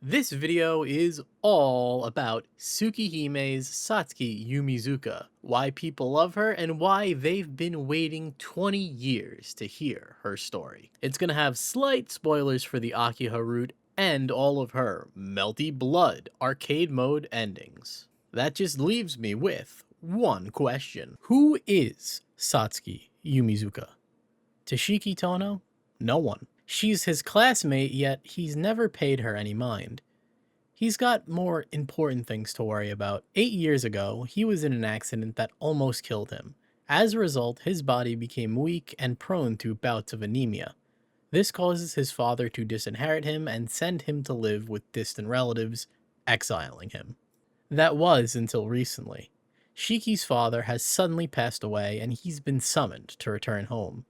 This video is all about Tsukihime's Satsuki Yumizuka, why people love her, and why they've been waiting 20 years to hear her story. It's gonna have slight spoilers for the Akiha route and all of her Melty Blood arcade mode endings. That just leaves me with one question. Who is Satsuki Yumizuka? Toshiki Tono? No one. She's his classmate, yet he's never paid her any mind. He's got more important things to worry about. 8 years ago, he was in an accident that almost killed him. As a result, his body became weak and prone to bouts of anemia. This causes his father to disinherit him and send him to live with distant relatives, exiling him. That was until recently. Shiki's father has suddenly passed away and he's been summoned to return home.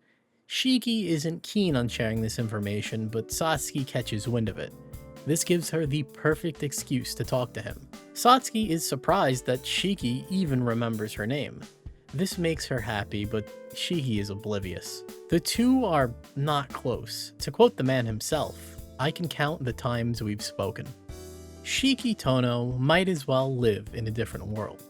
Shiki isn't keen on sharing this information, but Satsuki catches wind of it. This gives her the perfect excuse to talk to him. Satsuki is surprised that Shiki even remembers her name. This makes her happy, but Shiki is oblivious. The two are not close. To quote the man himself, "I can count the times we've spoken." Shiki Tono might as well live in a different world.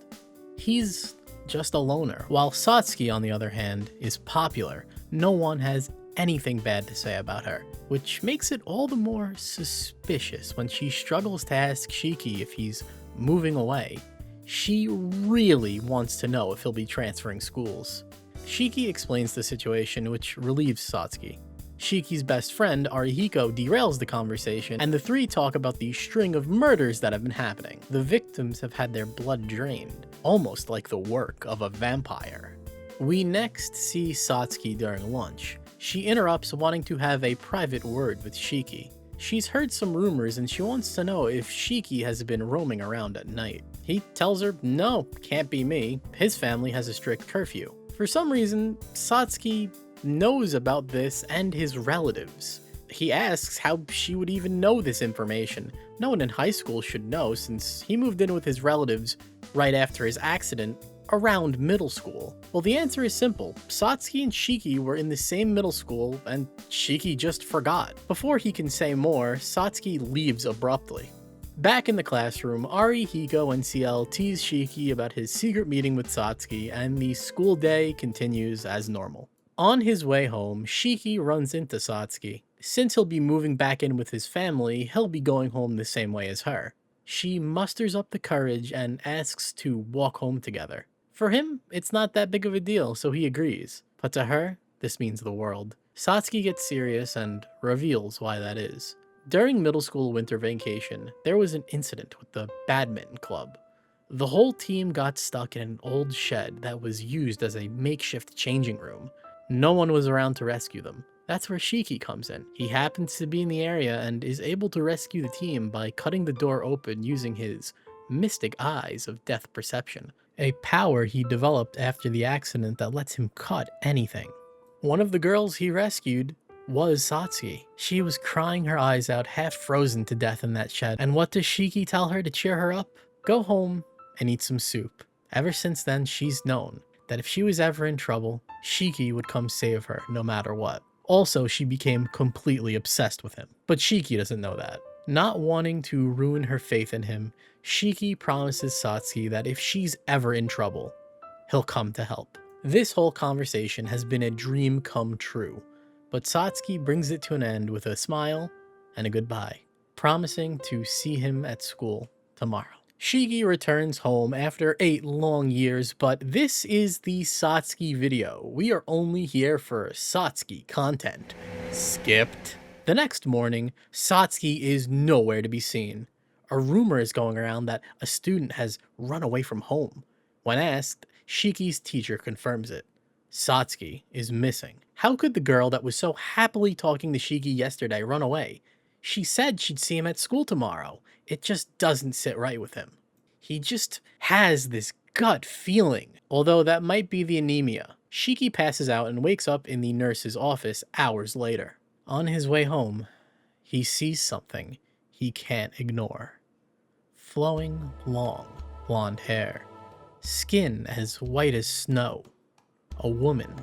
He's just a loner, while Satsuki, on the other hand, is popular. No one has anything bad to say about her, which makes it all the more suspicious when she struggles to ask Shiki if he's moving away. She really wants to know if he'll be transferring schools. Shiki explains the situation, which relieves Satsuki. Shiki's best friend, Arihiko, derails the conversation, and the three talk about the string of murders that have been happening. The victims have had their blood drained, almost like the work of a vampire. We next see Satsuki during lunch. She interrupts, wanting to have a private word with Shiki. She's heard some rumors and she wants to know if Shiki has been roaming around at night. He tells her, no, can't be me. His family has a strict curfew. For some reason, Satsuki knows about this and his relatives. He asks how she would even know this information. No one in high school should know, since he moved in with his relatives right after his accident around middle school. Well, the answer is simple. Satsuki and Shiki were in the same middle school, and Shiki just forgot. Before he can say more, Satsuki leaves abruptly. Back in the classroom, Ari, Hiko, and CL tease Shiki about his secret meeting with Satsuki, and the school day continues as normal. On his way home, Shiki runs into Satsuki. Since he'll be moving back in with his family, he'll be going home the same way as her. She musters up the courage and asks to walk home together. For him, it's not that big of a deal, so he agrees. But to her, this means the world. Satsuki gets serious and reveals why that is. During middle school winter vacation, there was an incident with the badminton club. The whole team got stuck in an old shed that was used as a makeshift changing room. No one was around to rescue them. That's where Shiki comes in. He happens to be in the area and is able to rescue the team by cutting the door open using his mystic eyes of death perception, a power he developed after the accident that lets him cut anything. One of the girls he rescued was Satsuki. She was crying her eyes out, half frozen to death in that shed. And what does Shiki tell her to cheer her up? Go home and eat some soup. Ever since then, she's known that if she was ever in trouble, Shiki would come save her no matter what. Also, she became completely obsessed with him. But Shiki doesn't know that. Not wanting to ruin her faith in him, Shiki promises Satsuki that if she's ever in trouble, he'll come to help. This whole conversation has been a dream come true, but Satsuki brings it to an end with a smile and a goodbye, promising to see him at school tomorrow. Shiki returns home after 8 long years, but this is the Satsuki video. We are only here for Satsuki content. Skipped. The next morning, Satsuki is nowhere to be seen. A rumor is going around that a student has run away from home. When asked, Shiki's teacher confirms it. Satsuki is missing. How could the girl that was so happily talking to Shiki yesterday run away? She said she'd see him at school tomorrow. It just doesn't sit right with him. He just has this gut feeling, although that might be the anemia. Shiki passes out and wakes up in the nurse's office hours later. On his way home, he sees something he can't ignore. Flowing, long, blonde hair. Skin as white as snow. A woman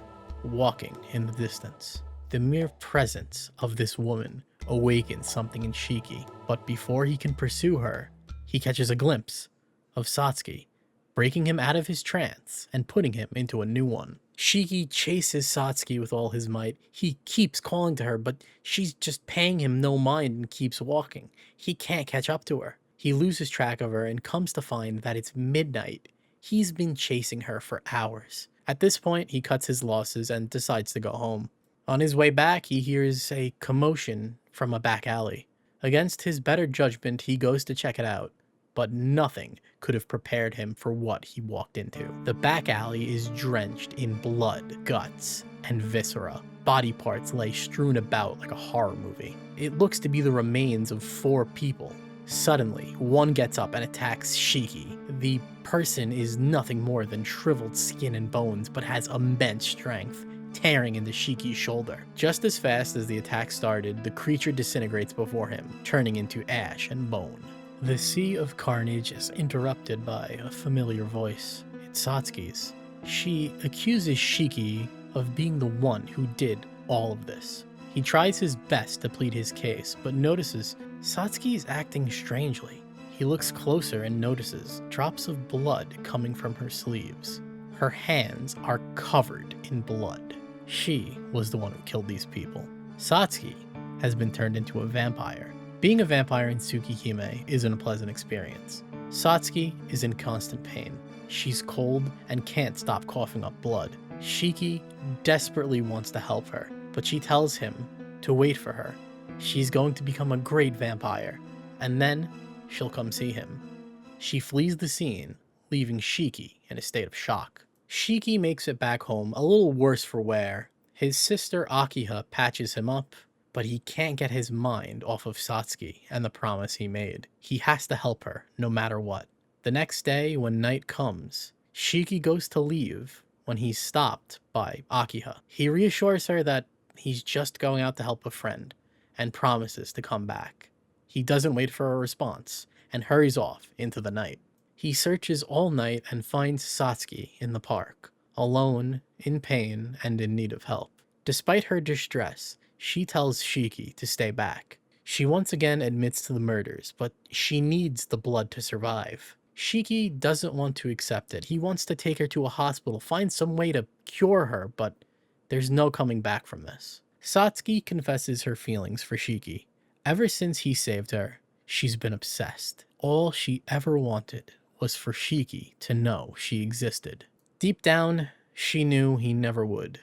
walking in the distance. The mere presence of this woman awakens something in Shiki, but before he can pursue her, he catches a glimpse of Satsuki, breaking him out of his trance and putting him into a new one. Shiki chases Satsuki with all his might. He keeps calling to her, but she's just paying him no mind and keeps walking. He can't catch up to her. He loses track of her and comes to find that it's midnight. He's been chasing her for hours. At this point, he cuts his losses and decides to go home. On his way back, he hears a commotion from a back alley. Against his better judgment, he goes to check it out, but nothing could have prepared him for what he walked into. The back alley is drenched in blood, guts, and viscera. Body parts lay strewn about like a horror movie. It looks to be the remains of 4 people. Suddenly, one gets up and attacks Shiki. The person is nothing more than shriveled skin and bones, but has immense strength, tearing into Shiki's shoulder. Just as fast as the attack started, the creature disintegrates before him, turning into ash and bone. The sea of carnage is interrupted by a familiar voice. It's Satsuki's. She accuses Shiki of being the one who did all of this. He tries his best to plead his case, but notices Satsuki is acting strangely. He looks closer and notices drops of blood coming from her sleeves. Her hands are covered in blood. She was the one who killed these people. Satsuki has been turned into a vampire. Being a vampire in Tsukihime isn't a pleasant experience. Satsuki is in constant pain. She's cold and can't stop coughing up blood. Shiki desperately wants to help her, but she tells him to wait for her. She's going to become a great vampire, and then she'll come see him. She flees the scene, leaving Shiki in a state of shock. Shiki makes it back home a little worse for wear. His sister Akiha patches him up, but he can't get his mind off of Satsuki and the promise he made. He has to help her, no matter what. The next day, when night comes, Shiki goes to leave when he's stopped by Akiha. He reassures her that he's just going out to help a friend, and promises to come back. He doesn't wait for a response, and hurries off into the night. He searches all night and finds Satsuki in the park, alone, in pain, and in need of help. Despite her distress, she tells Shiki to stay back. She once again admits to the murders, but she needs the blood to survive. Shiki doesn't want to accept it. He wants to take her to a hospital, find some way to cure her, but there's no coming back from this. Satsuki confesses her feelings for Shiki. Ever since he saved her, she's been obsessed. All she ever wanted was for Shiki to know she existed. Deep down, she knew he never would,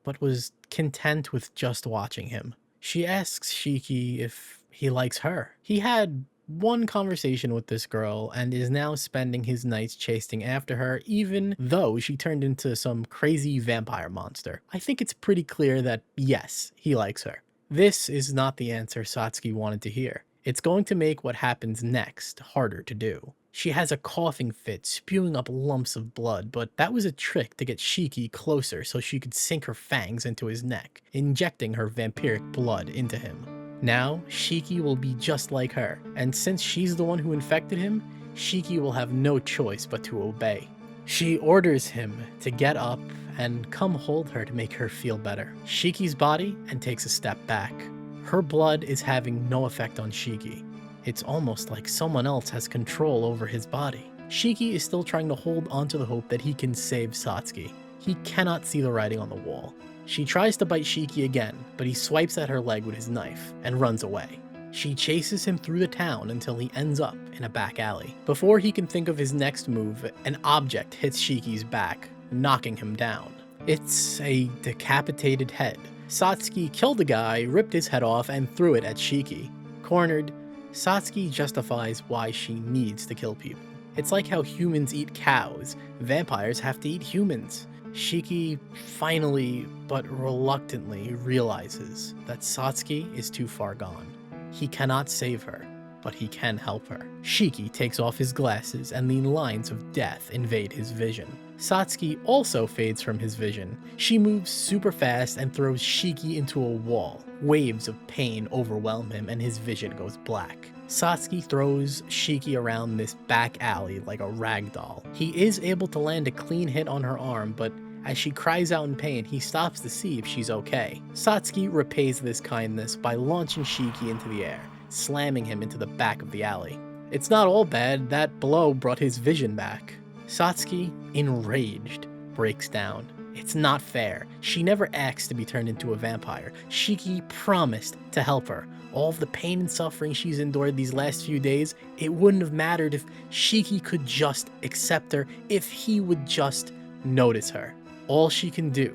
but was content with just watching him. She asks Shiki if he likes her. He had one conversation with this girl and is now spending his nights chasing after her, even though she turned into some crazy vampire monster. I think it's pretty clear that yes, he likes her. This is not the answer Satsuki wanted to hear. It's going to make what happens next harder to do. She has a coughing fit, spewing up lumps of blood, but that was a trick to get Shiki closer so she could sink her fangs into his neck, injecting her vampiric blood into him. Now, Shiki will be just like her, and since she's the one who infected him, Shiki will have no choice but to obey. She orders him to get up and come hold her to make her feel better. Shiki's body and takes a step back. Her blood is having no effect on Shiki. It's almost like someone else has control over his body. Shiki is still trying to hold onto the hope that he can save Satsuki. He cannot see the writing on the wall. She tries to bite Shiki again, but he swipes at her leg with his knife and runs away. She chases him through the town until he ends up in a back alley. Before he can think of his next move, an object hits Shiki's back, knocking him down. It's a decapitated head. Satsuki killed the guy, ripped his head off, and threw it at Shiki. Cornered, Satsuki justifies why she needs to kill people. It's like how humans eat cows. Vampires have to eat humans. Shiki finally, but reluctantly, realizes that Satsuki is too far gone. He cannot save her, but he can help her. Shiki takes off his glasses and the lines of death invade his vision. Satsuki also fades from his vision. She moves super fast and throws Shiki into a wall. Waves of pain overwhelm him and his vision goes black. Satsuki throws Shiki around this back alley like a rag doll. He is able to land a clean hit on her arm, but As she cries out in pain, he stops to see if she's okay. Satsuki repays this kindness by launching Shiki into the air, slamming him into the back of the alley. It's not all bad, that blow brought his vision back. Satsuki, enraged, breaks down. It's not fair. She never asked to be turned into a vampire. Shiki promised to help her. All of the pain and suffering she's endured these last few days, it wouldn't have mattered if Shiki could just accept her, if he would just notice her. All she can do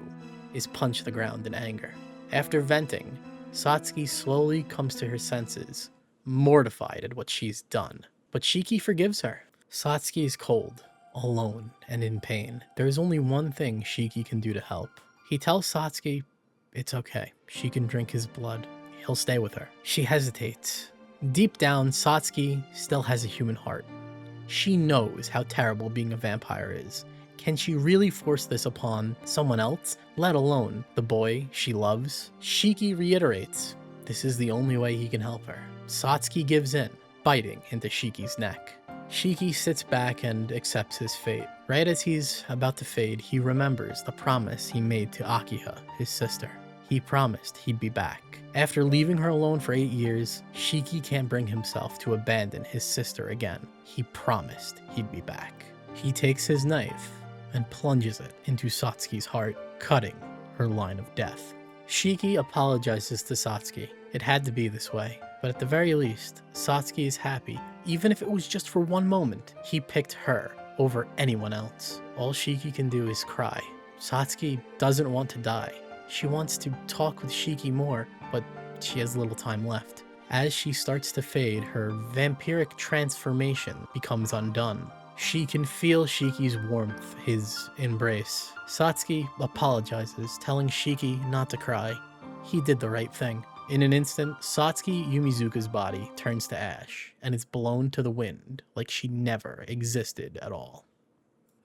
is punch the ground in anger. After venting, Satsuki slowly comes to her senses, mortified at what she's done. But Shiki forgives her. Satsuki is cold, alone, and in pain. There is only one thing Shiki can do to help. He tells Satsuki it's okay. She can drink his blood. He'll stay with her. She hesitates. Deep down, Satsuki still has a human heart. She knows how terrible being a vampire is. Can she really force this upon someone else, let alone the boy she loves? Shiki reiterates, this is the only way he can help her. Satsuki gives in, biting into Shiki's neck. Shiki sits back and accepts his fate. Right as he's about to fade, he remembers the promise he made to Akiha, his sister. He promised he'd be back. After leaving her alone for 8 years, Shiki can't bring himself to abandon his sister again. He promised he'd be back. He takes his knife and plunges it into Satsuki's heart, cutting her line of death. Shiki apologizes to Satsuki. It had to be this way, but at the very least, Satsuki is happy, even if it was just for one moment. He picked her over anyone else. All Shiki can do is cry. Satsuki doesn't want to die. She wants to talk with Shiki more, but she has little time left. As she starts to fade, her vampiric transformation becomes undone. She can feel Shiki's warmth, his embrace. Satsuki apologizes, telling Shiki not to cry. He did the right thing. In an instant, Satsuki Yumizuka's body turns to ash, and is blown to the wind like she never existed at all.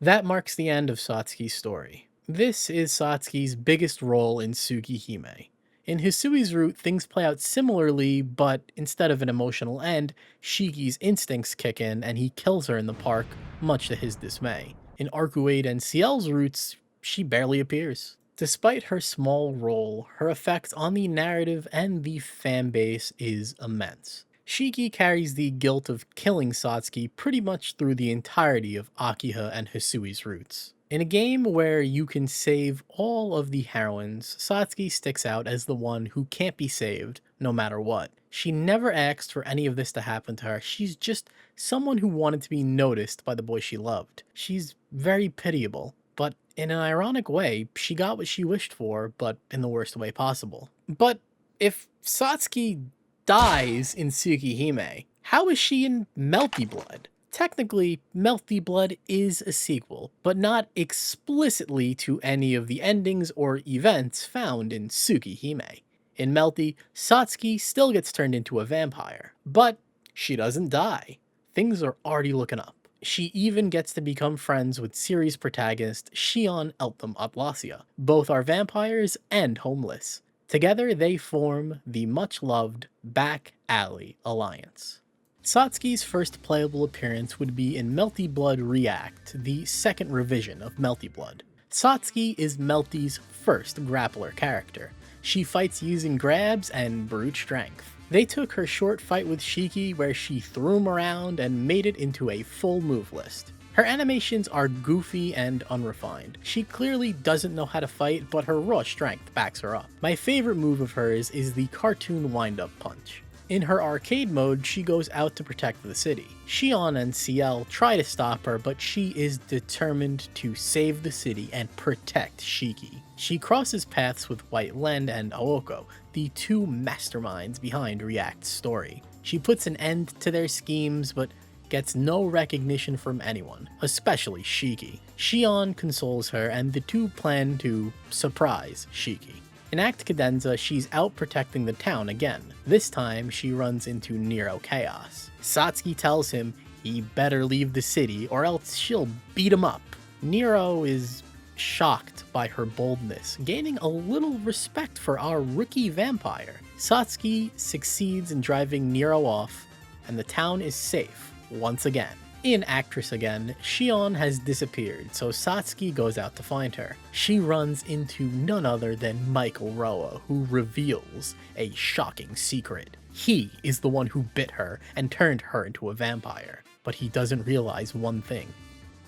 That marks the end of Satsuki's story. This is Satsuki's biggest role in Tsukihime. In Hisui's route, things play out similarly, but instead of an emotional end, Shiki's instincts kick in and he kills her in the park, much to his dismay. In Arcuade and Ciel's routes, she barely appears. Despite her small role, her effect on the narrative and the fanbase is immense. Shiki carries the guilt of killing Satsuki pretty much through the entirety of Akiha and Hisui's routes. In a game where you can save all of the heroines, Satsuki sticks out as the one who can't be saved no matter what. She never asked for any of this to happen to her. She's just someone who wanted to be noticed by the boy she loved. She's very pitiable, but in an ironic way, she got what she wished for, but in the worst way possible. But if Satsuki dies in Tsukihime, how is she in Melty Blood? Technically, Melty Blood is a sequel, but not explicitly to any of the endings or events found in Tsukihime. In Melty, Satsuki still gets turned into a vampire, but she doesn't die. Things are already looking up. She even gets to become friends with series protagonist Shion Eltham Atlasia. Both are vampires and homeless. Together, they form the much-loved Back Alley Alliance. Satsuki's first playable appearance would be in Melty Blood React, the second revision of Melty Blood. Satsuki is Melty's first grappler character. She fights using grabs and brute strength. They took her short fight with Shiki where she threw him around and made it into a full move list. Her animations are goofy and unrefined. She clearly doesn't know how to fight, but her raw strength backs her up. My favorite move of hers is the cartoon wind-up punch. In her arcade mode, she goes out to protect the city. Shion and Ciel try to stop her, but she is determined to save the city and protect Shiki. She crosses paths with White Len and Aoko, the two masterminds behind React's story. She puts an end to their schemes, but gets no recognition from anyone, especially Shiki. Shion consoles her, and the two plan to surprise Shiki. In Act Cadenza, she's out protecting the town again. This time, she runs into Nero Chaos. Satsuki tells him he better leave the city or else she'll beat him up. Nero is shocked by her boldness, gaining a little respect for our rookie vampire. Satsuki succeeds in driving Nero off, and the town is safe once again. In Actress again, Shion has disappeared, so Satsuki goes out to find her. She runs into none other than Michael Roa, who reveals a shocking secret. He is the one who bit her and turned her into a vampire, but he doesn't realize one thing.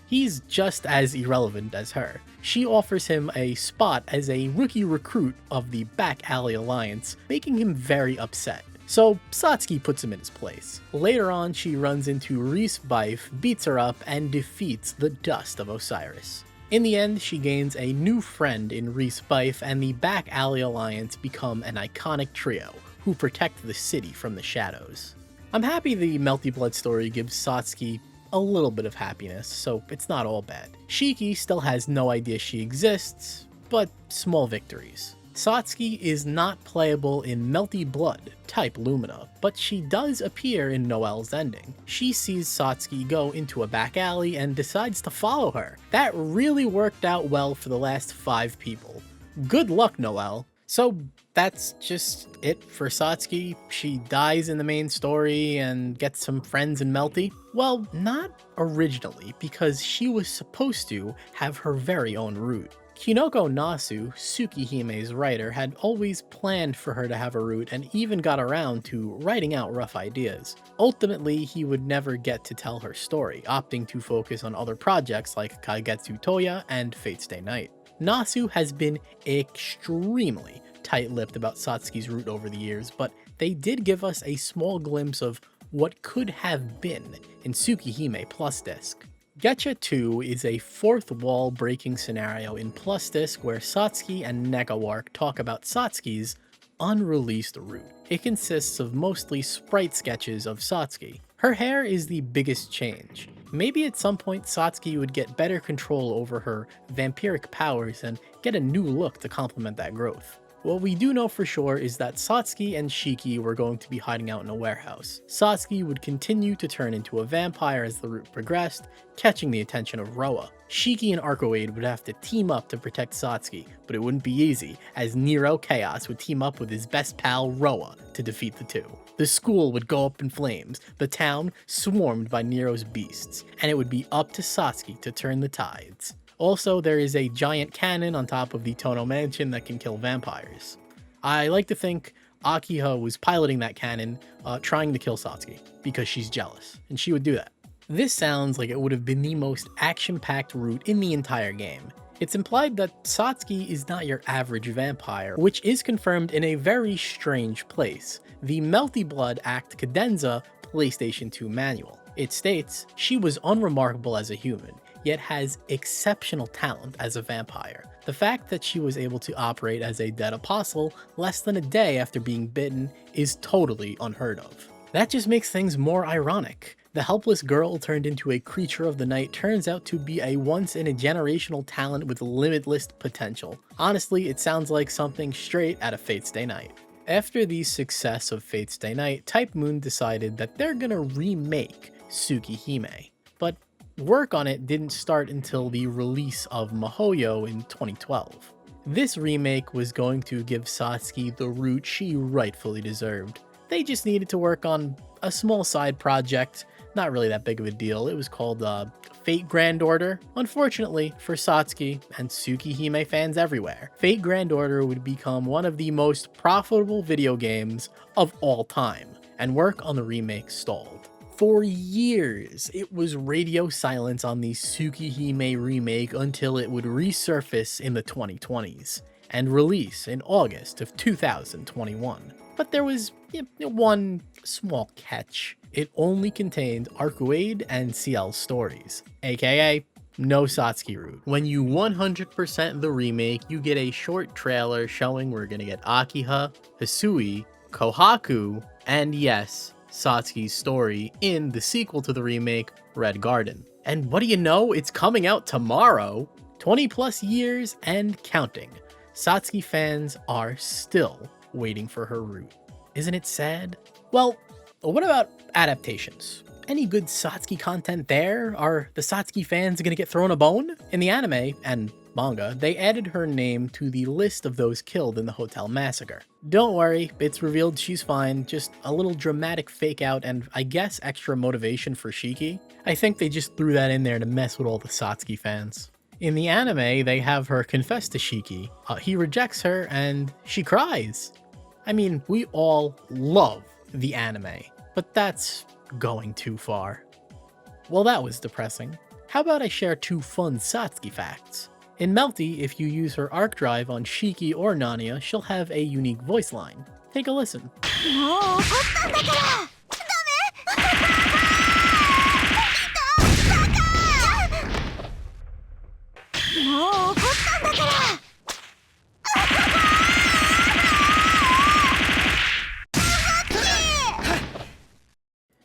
He's just as irrelevant as her. She offers him a spot as a rookie recruit of the Back Alley Alliance, making him very upset. So Satsuki puts him in his place. Later on, she runs into Rhys Bife, beats her up, and defeats the Dust of Osiris. In the end, she gains a new friend in Rhys Bife, and the Back Alley Alliance become an iconic trio who protect the city from the shadows. I'm happy the Melty Blood story gives Satsuki a little bit of happiness, so it's not all bad. Shiki still has no idea she exists, but small victories. Satsuki is not playable in Melty Blood, type Lumina, but she does appear in Noelle's ending. She sees Satsuki go into a back alley and decides to follow her. That really worked out well for the last 5 people. Good luck, Noelle. So that's just it for Satsuki. She dies in the main story and gets some friends in Melty. Well, not originally, because she was supposed to have her very own route. Kinoko Nasu, Tsukihime's writer, had always planned for her to have a route and even got around to writing out rough ideas. Ultimately, he would never get to tell her story, opting to focus on other projects like Kaigetsu Toya and Fate Stay Night. Nasu has been extremely tight-lipped about Satsuki's route over the years, but they did give us a small glimpse of what could have been in Tsukihime Plus Disc. Geecha 2 is a fourth wall breaking scenario in Plus Disc where Satsuki and Negawark talk about Satsuki's unreleased route. It consists of mostly sprite sketches of Satsuki. Her hair is the biggest change. Maybe at some point Satsuki would get better control over her vampiric powers and get a new look to complement that growth. What we do know for sure is that Satsuki and Shiki were going to be hiding out in a warehouse. Satsuki would continue to turn into a vampire as the route progressed, catching the attention of Roa. Shiki and Arcoade would have to team up to protect Satsuki, but it wouldn't be easy, as Nero Chaos would team up with his best pal Roa to defeat the two. The school would go up in flames, the town swarmed by Nero's beasts, and it would be up to Satsuki to turn the tides. Also, there is a giant cannon on top of the Tono Mansion that can kill vampires. I like to think Akiha was piloting that cannon, trying to kill Satsuki, because she's jealous, and she would do that. This sounds like it would have been the most action-packed route in the entire game. It's implied that Satsuki is not your average vampire, which is confirmed in a very strange place, the Melty Blood Act Cadenza PlayStation 2 manual. It states, she was unremarkable as a human, yet has exceptional talent as a vampire. The fact that she was able to operate as a dead apostle less than a day after being bitten is totally unheard of. That just makes things more ironic. The helpless girl turned into a creature of the night turns out to be a once-in-a-generational talent with limitless potential. Honestly, it sounds like something straight out of Fate Stay Night. After the success of Fate Stay Night, Type Moon decided that they're gonna remake Tsukihime. But work on it didn't start until the release of Mihoyo in 2012. This remake was going to give Satsuki the route she rightfully deserved. They just needed to work on a small side project, not really that big of a deal. It was called Fate Grand Order. Unfortunately for Satsuki and Tsukihime fans everywhere, Fate Grand Order would become one of the most profitable video games of all time, and work on the remake stalled. For years, it was radio silence on the Tsukihime remake until it would resurface in the 2020s and release in August of 2021. But there was one small catch. It only contained Arcuade and CL's stories, aka no Satsuki route. When you 100% the remake, you get a short trailer showing we're gonna get Akiha, Hisui, Kohaku, and yes, Satsuki's story in the sequel to the remake, Red Garden. And what do you know? It's coming out tomorrow! 20 plus years and counting. Satsuki fans are still waiting for her route. Isn't it sad? Well, what about Adaptations? Any good Satsuki content there? Are the Satsuki fans gonna get thrown a bone? In the anime, and manga, they added her name to the list of those killed in the hotel massacre. Don't worry, it's revealed she's fine, just a little dramatic fake out and I guess extra motivation for Shiki. I think they just threw that in there to mess with all the Satsuki fans. In the anime, they have her confess to Shiki. He rejects her and she cries. I mean, we all love the anime, but that's going too far. Well, that was depressing. How about I share 2 fun Satsuki facts? In Melty, if you use her arc drive on Shiki or Nanya, she'll have a unique voice line. Take a listen.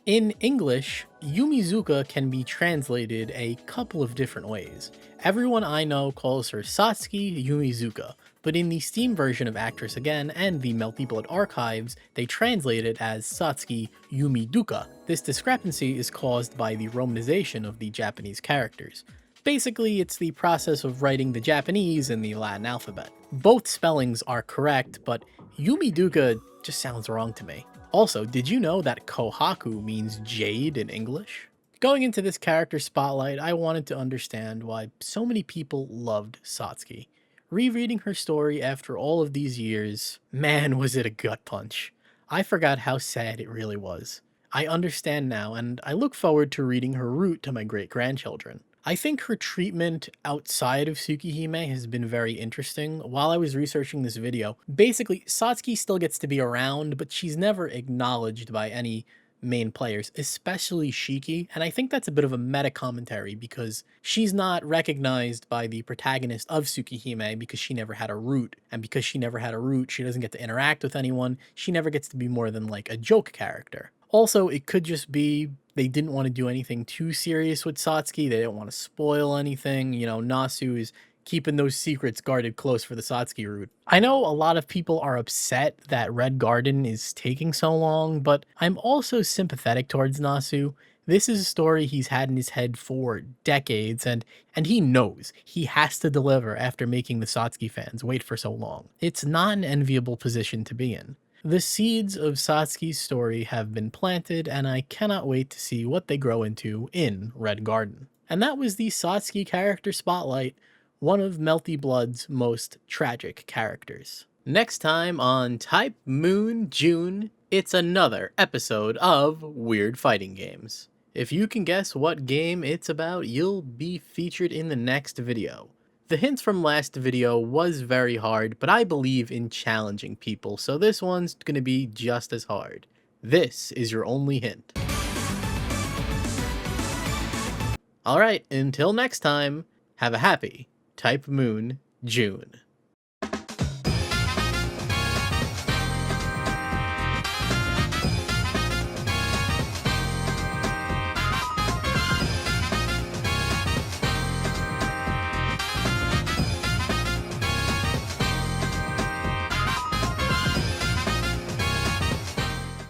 In English, Yumizuka can be translated a couple of different ways. Everyone I know calls her Satsuki Yumizuka, but in the Steam version of Actress Again and the Melty Blood archives, they translate it as Satsuki Yumiduka. This discrepancy is caused by the romanization of the Japanese characters. Basically, it's the process of writing the Japanese in the Latin alphabet. Both spellings are correct, but Yumiduka just sounds wrong to me. Also, did you know that Kohaku means jade in English? Going into this character spotlight, I wanted to understand why so many people loved Satsuki. Rereading her story after all of these years, man was it a gut punch. I forgot how sad it really was. I understand now, and I look forward to reading her route to my great-grandchildren. I think her treatment outside of Tsukihime has been very interesting. While I was researching this video, basically, Satsuki still gets to be around, but she's never acknowledged by any main players, especially Shiki, and I think that's a bit of a meta commentary because she's not recognized by the protagonist of Tsukihime because she never had a root, and because she never had a root, she doesn't get to interact with anyone, she never gets to be more than like a joke character. Also, it could just be they didn't want to do anything too serious with Satsuki. They didn't want to spoil anything. You know, Nasu is keeping those secrets guarded close for the Satsuki route. I know a lot of people are upset that Red Garden is taking so long, but I'm also sympathetic towards Nasu. This is a story he's had in his head for decades, and he knows he has to deliver after making the Satsuki fans wait for so long. It's not an enviable position to be in. The seeds of Satsuki's story have been planted, and I cannot wait to see what they grow into in Red Garden. And that was the Satsuki character spotlight, one of Melty Blood's most tragic characters. Next time on Type Moon June, it's another episode of Weird Fighting Games. If you can guess what game it's about, you'll be featured in the next video. The hint from last video was very hard, but I believe in challenging people, so this one's gonna be just as hard. This is your only hint. Alright, until next time, have a happy Type Moon June.